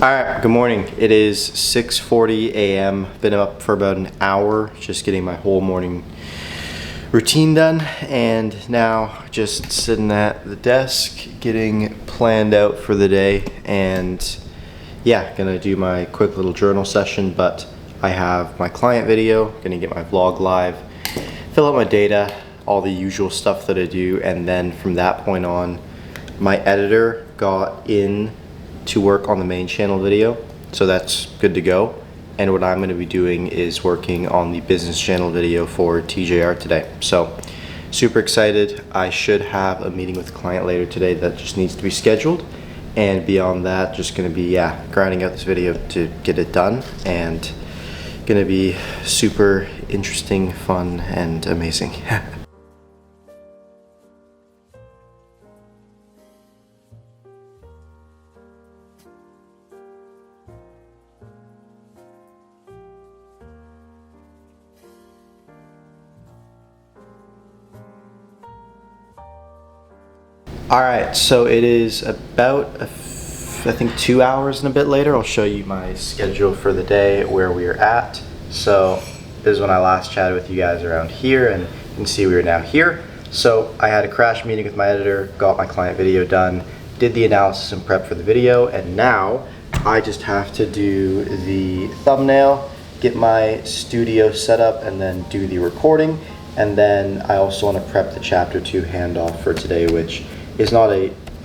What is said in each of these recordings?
Alright, good morning. It is 6:40 a.m. Been up for about an hour, just getting my whole morning routine done, and now just sitting at the desk, getting planned out for the day, and yeah, gonna do my quick little journal session, but I have my client video, gonna get my vlog live, fill out my data, all the usual stuff that I do, and then from that point on, my editor got in to work on the main channel video, so that's good to go. And what I'm going to be doing is working on the business channel video for TJR today. So super excited. I should have a meeting with the client later today that just needs to be scheduled, and beyond that, just going to be grinding out this video to get it done, and going to be super interesting, fun, and amazing. Alright, so it is about, I think 2 hours and a bit later. I'll show you my schedule for the day, where we are at. So this is when I last chatted with you guys around here, and you can see we are now here. So I had a crash meeting with my editor, got my client video done, did the analysis and prep for the video, and now I just have to do the thumbnail, get my studio set up, and then do the recording. And then I also want to prep the chapter 2 handoff for today, which is not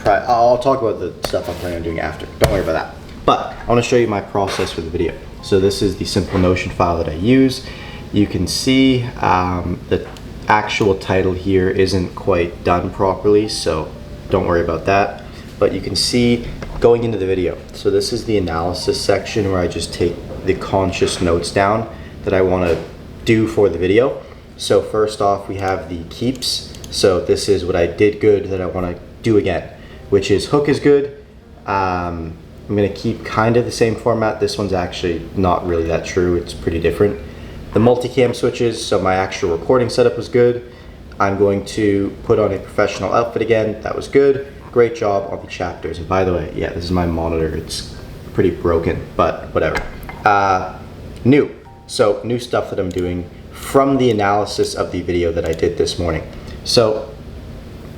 I'll talk about the stuff I'm planning on doing after. Don't worry about that. But I want to show you my process for the video. So this is the simple Notion file that I use. You can see the actual title here isn't quite done properly, so don't worry about that. But you can see going into the video. So this is the analysis section where I just take the conscious notes down that I want to do for the video. So first off, we have the keeps. So this is what I did good that I want to do again, which is hook is good. I'm going to keep kind of the same format. This one's actually not really that true. It's pretty different. The multicam switches, so my actual recording setup was good. I'm going to put on a professional outfit again. That was good. Great job on the chapters. And by the way, yeah, this is my monitor. It's pretty broken, but whatever. New. So new stuff that I'm doing from the analysis of the video that I did this morning. So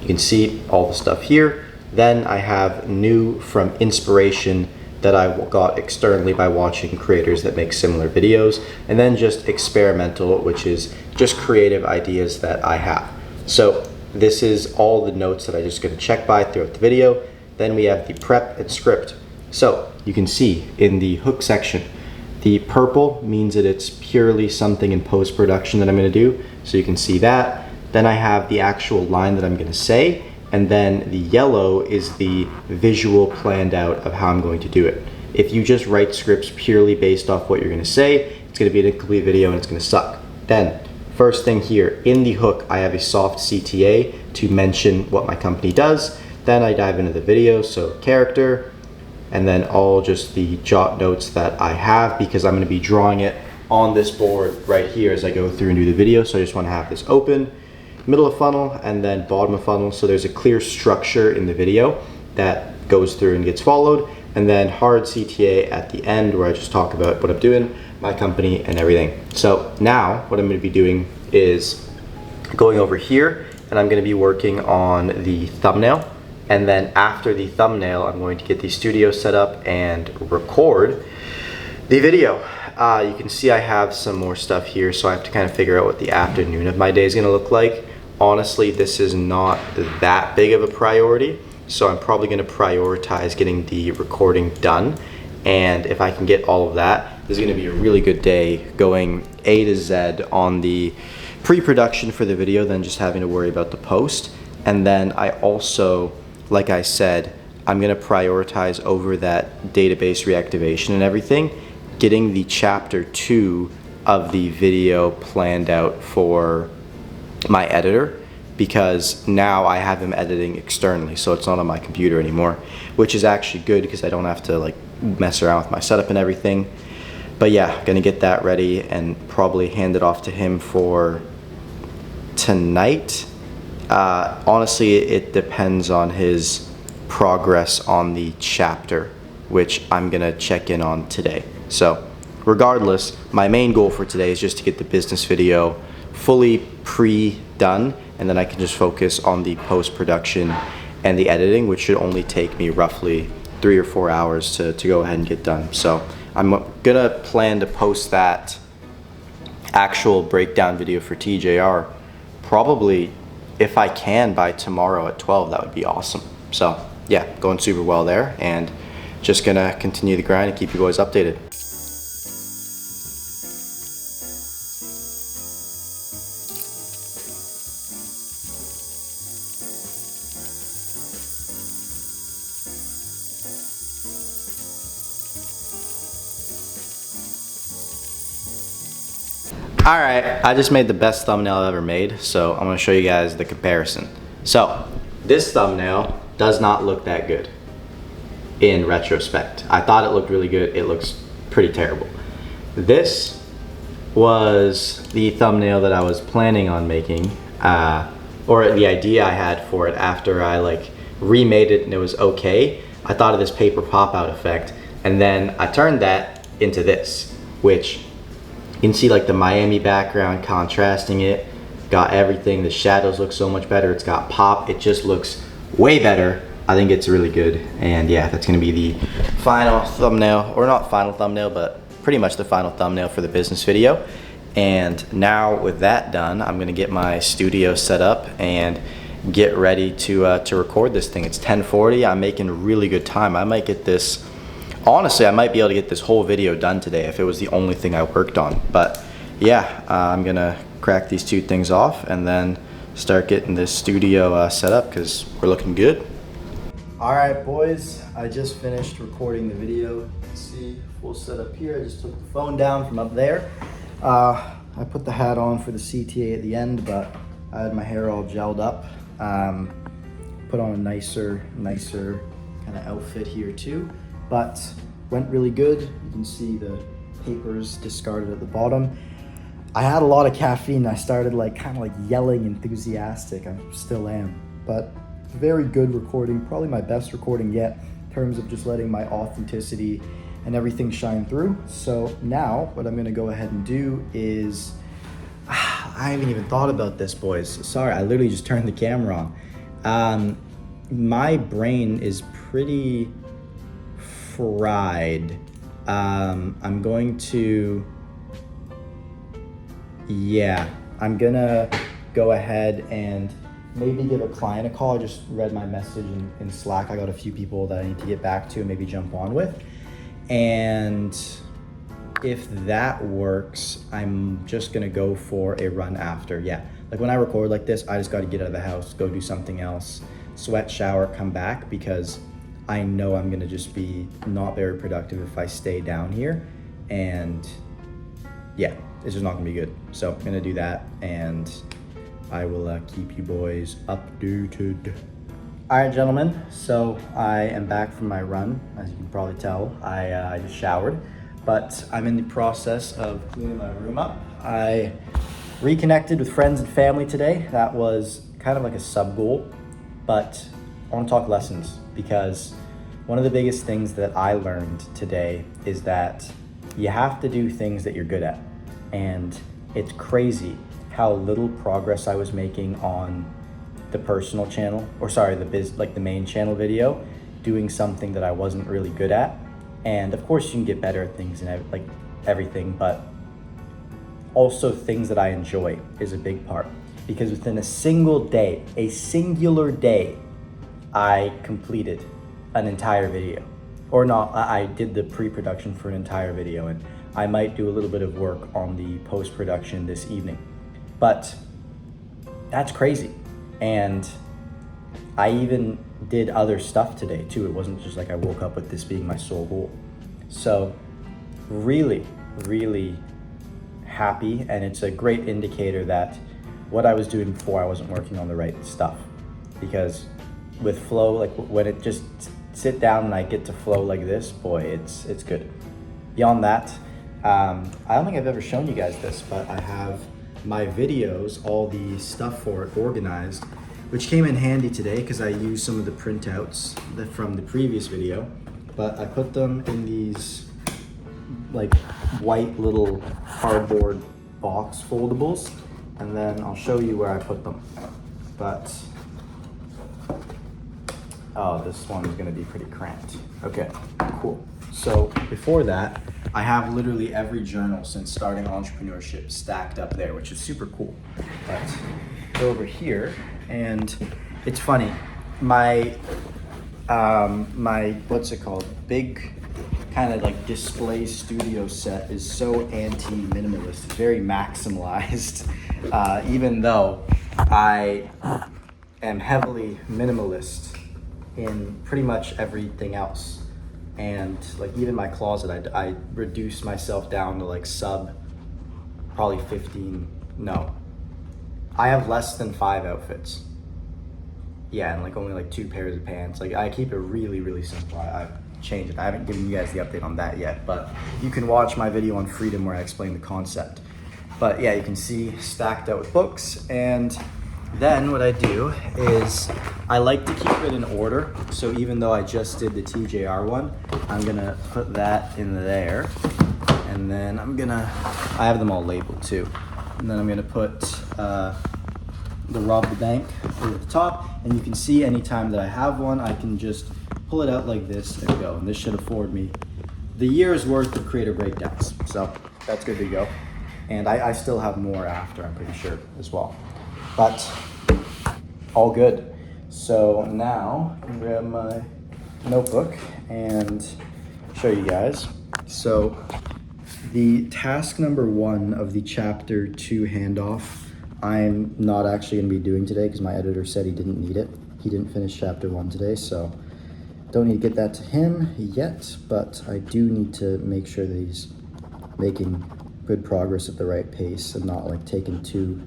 you can see all the stuff here. Then I have new from inspiration that I got externally by watching creators that make similar videos, and then just experimental, which is just creative ideas that I have. So this is all the notes that I'm just going to check by throughout the video. Then we have the prep and script. So you can see in the hook section, the purple means that it's purely something in post-production that I'm going to do. So you can see that. Then I have the actual line that I'm going to say, and then the yellow is the visual planned out of how I'm going to do it. If you just write scripts purely based off what you're going to say, it's going to be an incomplete video and it's going to suck. Then, first thing here, in the hook, I have a soft CTA to mention what my company does. Then I dive into the video, so character, and then all just the jot notes that I have, because I'm going to be drawing it on this board right here as I go through and do the video. So I just want to have this open. Middle of funnel and then bottom of funnel, so there's a clear structure in the video that goes through and gets followed, and then hard CTA at the end where I just talk about what I'm doing, my company, and everything. So now what I'm going to be doing is going over here, and I'm going to be working on the thumbnail, and then after the thumbnail I'm going to get the studio set up and record the video. You can see I have some more stuff here, so I have to kind of figure out what the afternoon of my day is going to look like. Honestly, this is not that big of a priority, so I'm probably going to prioritize getting the recording done, and if I can get all of that, this is going to be a really good day going A to Z on the pre-production for the video, then just having to worry about the post. And then I also, like I said, I'm going to prioritize over that database reactivation and everything, getting the chapter 2 of the video planned out for my editor, because now I have him editing externally, so it's not on my computer anymore, which is actually good because I don't have to like mess around with my setup and everything. But yeah, gonna get that ready and probably hand it off to him for tonight. Honestly, it depends on his progress on the chapter which I'm gonna check in on today. So regardless, my main goal for today is just to get the business video fully pre-done, and then I can just focus on the post-production and the editing, which should only take me roughly 3 or 4 hours to go ahead and get done. So I'm gonna plan to post that actual breakdown video for TJR probably, if I can, by tomorrow at 12. That would be awesome. So yeah, going super well there, and just gonna continue the grind and keep you boys updated. All right, I just made the best thumbnail I've ever made, so I'm gonna show you guys the comparison. So this thumbnail does not look that good in retrospect. I thought it looked really good. It looks pretty terrible. This was the thumbnail that I was planning on making, or the idea I had for it after I like remade it and it was okay. I thought of this paper pop-out effect, and then I turned that into this, which you can see like the Miami background contrasting it, got everything. The shadows look so much better. It's got pop. It just looks way better. I think it's really good. And yeah, that's gonna be the final thumbnail, or not final thumbnail, but pretty much the final thumbnail for the business video. And now with that done, I'm gonna get my studio set up and get ready to record this thing. It's 10:40. I'm making really good time. I might get this, honestly, I might be able to get this whole video done today if it was the only thing I worked on. But yeah, I'm gonna crack these 2 things off and then start getting this studio set up, because we're looking good. All right, boys, I just finished recording the video. You can see full setup here. I just took the phone down from up there. I put the hat on for the CTA at the end, but I had my hair all gelled up. Put on a nicer kind of outfit here too. But went really good. You can see the papers discarded at the bottom. I had a lot of caffeine. I started kind of yelling enthusiastic. I still am, but very good recording. Probably my best recording yet in terms of just letting my authenticity and everything shine through. So now what I'm gonna go ahead and do is, I haven't even thought about this, boys. Sorry, I literally just turned the camera on. My brain is pretty fried. I'm going to, I'm gonna go ahead and maybe give a client a call. I just read my message in Slack. I got a few people that I need to get back to and maybe jump on with. And if that works, I'm just gonna go for a run after. Yeah, like when I record like this, I just gotta get out of the house, go do something else, sweat, shower, come back, because I know I'm gonna just be not very productive if I stay down here. And yeah, it's just not gonna be good. So I'm gonna do that, and I will keep you boys updated. All right, gentlemen, so I am back from my run. As you can probably tell, I just showered, but I'm in the process of cleaning my room up. I reconnected with friends and family today. That was kind of like a sub goal, but I want to talk lessons, because one of the biggest things that I learned today is that you have to do things that you're good at. And it's crazy how little progress I was making on the personal channel, or sorry, the main channel video, doing something that I wasn't really good at. And of course you can get better at things and everything, but also things that I enjoy is a big part. Because within a singular day, I completed an entire video. Or not, I did the pre-production for an entire video, and I might do a little bit of work on the post-production this evening. But that's crazy. And I even did other stuff today too. It wasn't just like I woke up with this being my sole goal. So really, really happy, and it's a great indicator that what I was doing before, I wasn't working on the right stuff. Because with flow, like when it just sit down and I get to flow like this, boy, it's good. Beyond that, I don't think I've ever shown you guys this, but I have my videos, all the stuff for it organized, which came in handy today because I used some of the printouts from the previous video. but I put them in these like white little cardboard box foldables, and then I'll show you where I put them. But oh, this one is gonna be pretty cramped. Okay, cool. So before that, I have literally every journal since starting entrepreneurship stacked up there, which is super cool. But go over here, and it's funny, my what's it called? Big kind of like display studio set is so anti-minimalist. It's very maximalized, even though I am heavily minimalist in pretty much everything else. And like even my closet, I reduced myself down to like probably 15, no. I have less than 5 outfits. Yeah, and like only like 2 pairs of pants. Like I keep it really, really simple. I've changed it. I haven't given you guys the update on that yet, but you can watch my video on freedom where I explain the concept. But yeah, you can see stacked out with books. And then what I do is I like to keep it in order. So even though I just did the TJR one, I'm gonna put that in there. And then I have them all labeled too. And then I'm gonna put the Rob the Bank at the top. And you can see anytime that I have one, I can just pull it out like this and go. And this should afford me the year's worth of creator breakdowns. So that's good to go. And I still have more after, I'm pretty sure as well. But all good. So now I can grab my notebook and show you guys. So the task number 1 of the chapter 2 handoff, I'm not actually gonna be doing today because my editor said he didn't need it. He didn't finish chapter 1 today, so don't need to get that to him yet, but I do need to make sure that he's making good progress at the right pace and not like taking too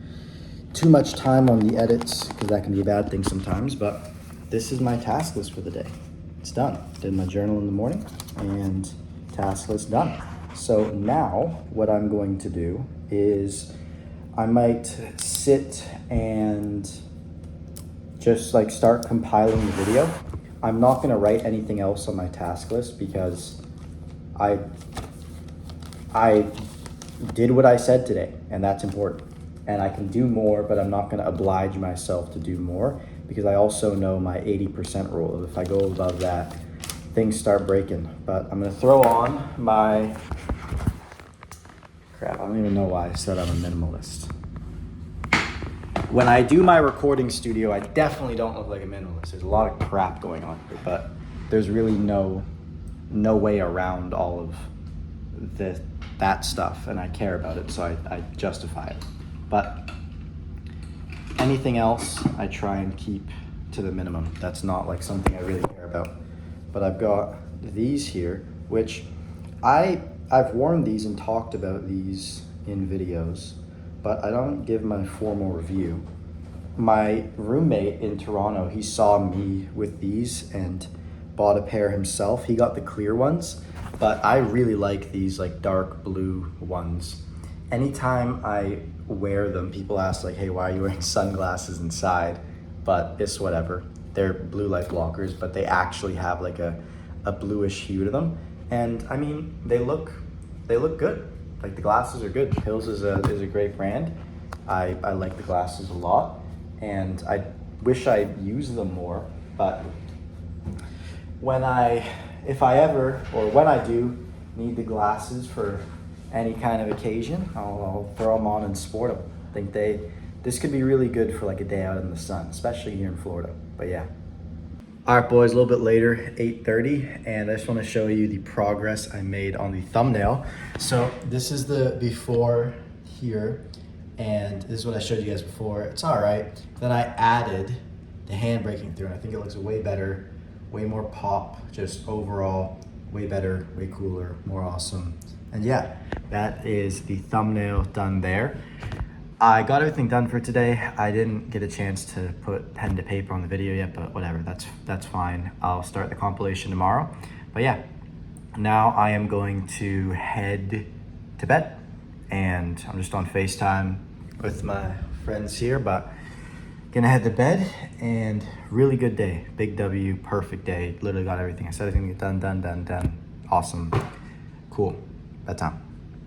much time on the edits, because that can be a bad thing sometimes. But this is my task list for the day. It's done. Did my journal in the morning and task list done. So now what I'm going to do is I might sit and just like start compiling the video. I'm not gonna write anything else on my task list because I did what I said today, and that's important. And I can do more, but I'm not gonna oblige myself to do more because I also know my 80% rule. If I go above that, things start breaking. But I'm gonna throw on my, crap, I don't even know why I said I'm a minimalist. When I do my recording studio, I definitely don't look like a minimalist. There's a lot of crap going on here, but there's really no way around all of that stuff, and I care about it, so I justify it. But anything else, I try and keep to the minimum. That's not like something I really care about. But I've got these here, which I've worn these and talked about these in videos, but I don't give my formal review. My roommate in Toronto, he saw me with these and bought a pair himself. He got the clear ones, but I really like these like dark blue ones. Anytime I wear them, people ask like, hey, why are you wearing sunglasses inside? But it's whatever. They're blue light blockers, but they actually have like a bluish hue to them. And I mean, they look good. Like the glasses are good. Hills is a great brand. I like the glasses a lot, and I wish I used them more. But when I do need the glasses for any kind of occasion, I'll throw them on and sport them. I think this could be really good for like a day out in the sun, especially here in Florida. But yeah. All right, boys, a little bit later, 8:30, and I just want to show you the progress I made on the thumbnail. So this is the before here, and this is what I showed you guys before. It's all right. Then I added the hand braking through, and I think it looks way better, way more pop, just overall, way better, way cooler, more awesome. And yeah, that is the thumbnail done there. I got everything done for today. I didn't get a chance to put pen to paper on the video yet, but whatever, that's fine. I'll start the compilation tomorrow. But yeah, now I am going to head to bed, and I'm just on FaceTime with my friends here, but gonna head to bed, and really good day. Big W, perfect day. Literally got everything. I said I was gonna get done. Awesome. Cool. Bedtime.